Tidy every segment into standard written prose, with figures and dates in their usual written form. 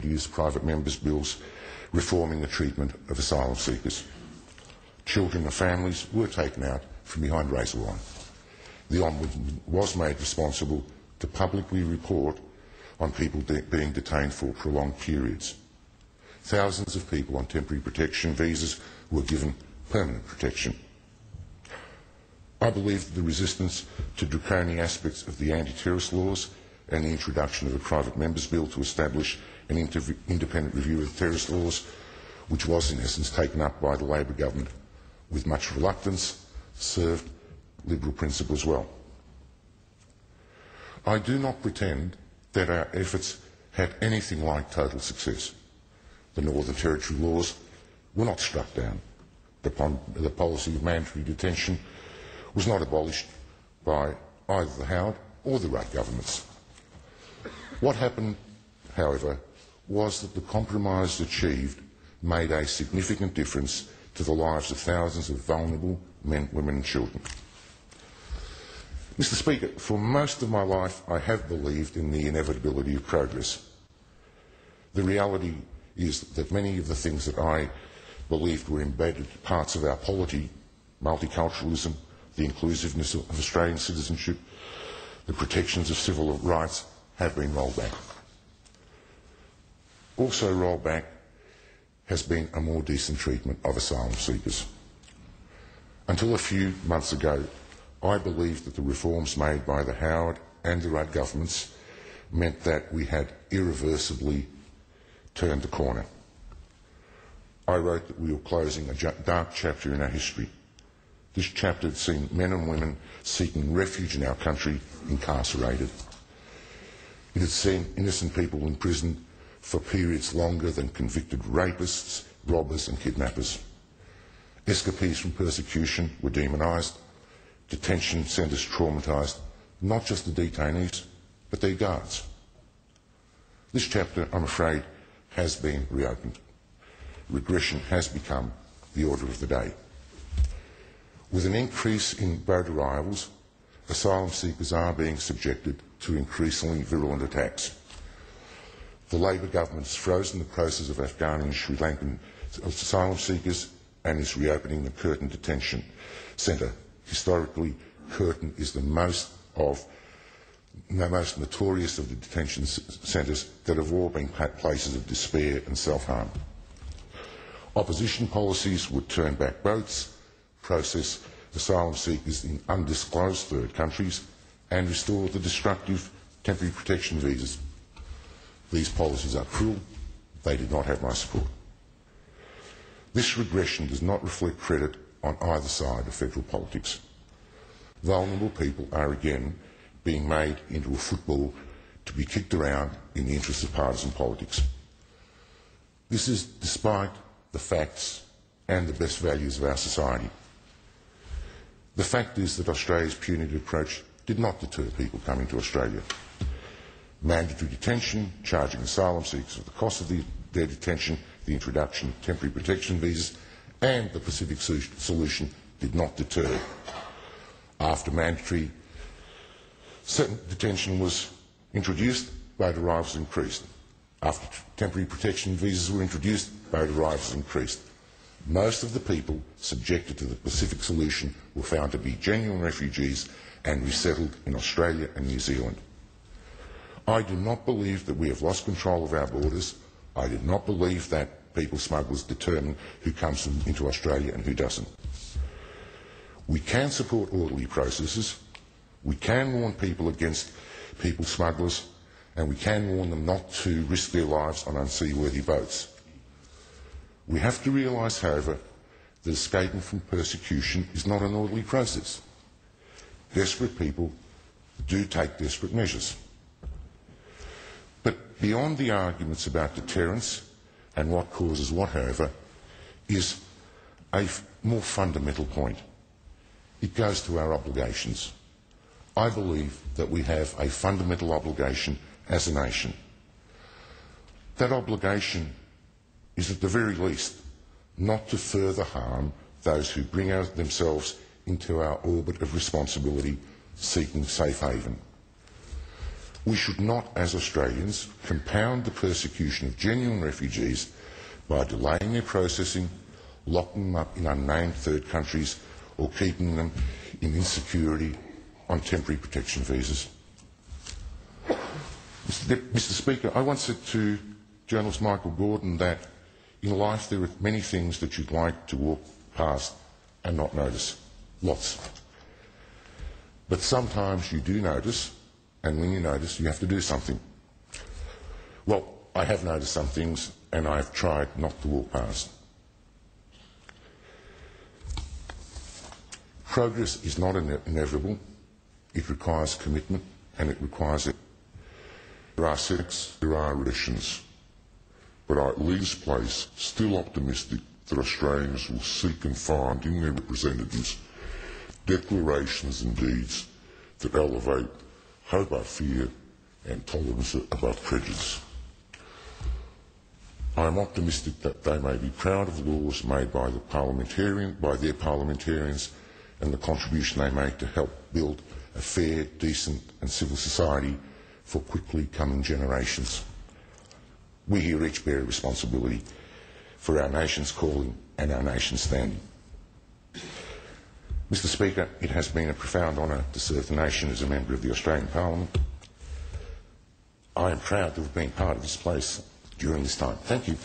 introduced private members' bills reforming the treatment of asylum seekers. Children and families were taken out from behind razor wire. The Ombudsman was made responsible to publicly report on people being detained for prolonged periods. Thousands of people on temporary protection visas were given permanent protection. I believe that the resistance to draconian aspects of the anti-terrorist laws and the introduction of a private members' bill to establish an independent review of terrorist laws, which was in essence taken up by the Labor government with much reluctance, served Liberal principles well. I do not pretend that our efforts had anything like total success. The Northern Territory laws were not struck down. The policy of mandatory detention was not abolished by either the Howard or the Rudd governments. What happened, however, was that the compromise achieved made a significant difference to the lives of thousands of vulnerable men, women and children. Mr. Speaker, for most of my life I have believed in the inevitability of progress. The reality is that many of the things that I believed were embedded parts of our polity, multiculturalism, the inclusiveness of Australian citizenship, the protections of civil rights, have been rolled back. Also rolled back has been a more decent treatment of asylum seekers. Until a few months ago, I believed that the reforms made by the Howard and the Rudd governments meant that we had irreversibly turned the corner. I wrote that we were closing a dark chapter in our history. This chapter had seen men and women seeking refuge in our country incarcerated. It had seen innocent people imprisoned for periods longer than convicted rapists, robbers and kidnappers. Escapees from persecution were demonised, detention centres traumatised not just the detainees but their guards. This chapter, I'm afraid, has been reopened. Regression has become the order of the day. With an increase in boat arrivals, asylum seekers are being subjected to increasingly virulent attacks. The Labor government has frozen the process of Afghan and Sri Lankan asylum seekers and is reopening the Curtin Detention Centre. Historically, Curtin is the most notorious of the detention centres that have all been places of despair and self-harm. Opposition policies would turn back boats, process asylum seekers in undisclosed third countries and restore the destructive temporary protection visas. These policies are cruel. They did not have my support. This regression does not reflect credit on either side of federal politics. Vulnerable people are again being made into a football to be kicked around in the interest of partisan politics. This is despite the facts and the best values of our society. The fact is that Australia's punitive approach did not deter people coming to Australia. Mandatory detention, charging asylum seekers with the cost of their detention, the introduction of temporary protection visas, and the Pacific solution did not deter. After mandatory detention was introduced, boat arrivals increased. After temporary protection visas were introduced, boat arrivals increased. Most of the people subjected to the Pacific solution were found to be genuine refugees and resettled in Australia and New Zealand. I do not believe that we have lost control of our borders. I do not believe that people smugglers determine who comes into Australia and who doesn't. We can support orderly processes, we can warn people against people smugglers, and we can warn them not to risk their lives on unseaworthy boats. We have to realise, however, that escaping from persecution is not an orderly process. Desperate people do take desperate measures. But beyond the arguments about deterrence and what causes what, however, is a more fundamental point. It goes to our obligations. I believe that we have a fundamental obligation as a nation. That obligation is at the very least not to further harm those who bring themselves into our orbit of responsibility seeking safe haven. We should not, as Australians, compound the persecution of genuine refugees by delaying their processing, locking them up in unnamed third countries, or keeping them in insecurity on temporary protection visas. Mr. Speaker, I once said to journalist Michael Gordon that in life there are many things that you'd like to walk past and not notice. Lots. But sometimes you do notice, and when you notice, you have to do something. Well, I have noticed some things, and I've tried not to walk past. Progress is not inevitable. It requires commitment, and it requires it. There are setbacks, there are recessions, but I leave this place still optimistic that Australians will seek and find in their representatives declarations and deeds that elevate hope above fear and tolerance above prejudice. I am optimistic that they may be proud of the laws made by their parliamentarians and the contribution they make to help build a fair, decent and civil society for quickly coming generations. We here each bear a responsibility for our nation's calling and our nation's standing. Mr. Speaker, it has been a profound honour to serve the nation as a member of the Australian Parliament. I am proud to have been part of this place during this time. Thank you.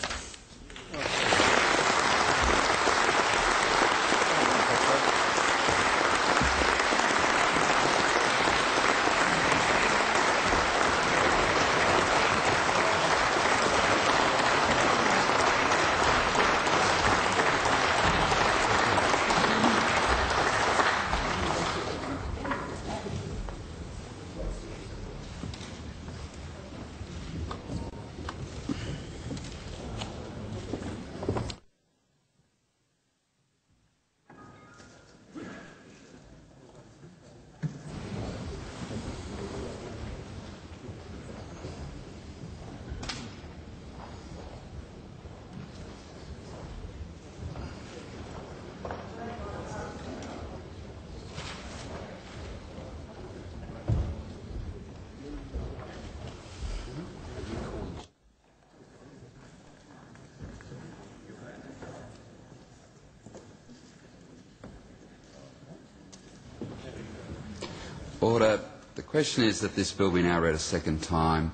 Order. The question is that this bill be now read a second time.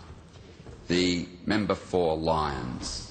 The member for Lyons.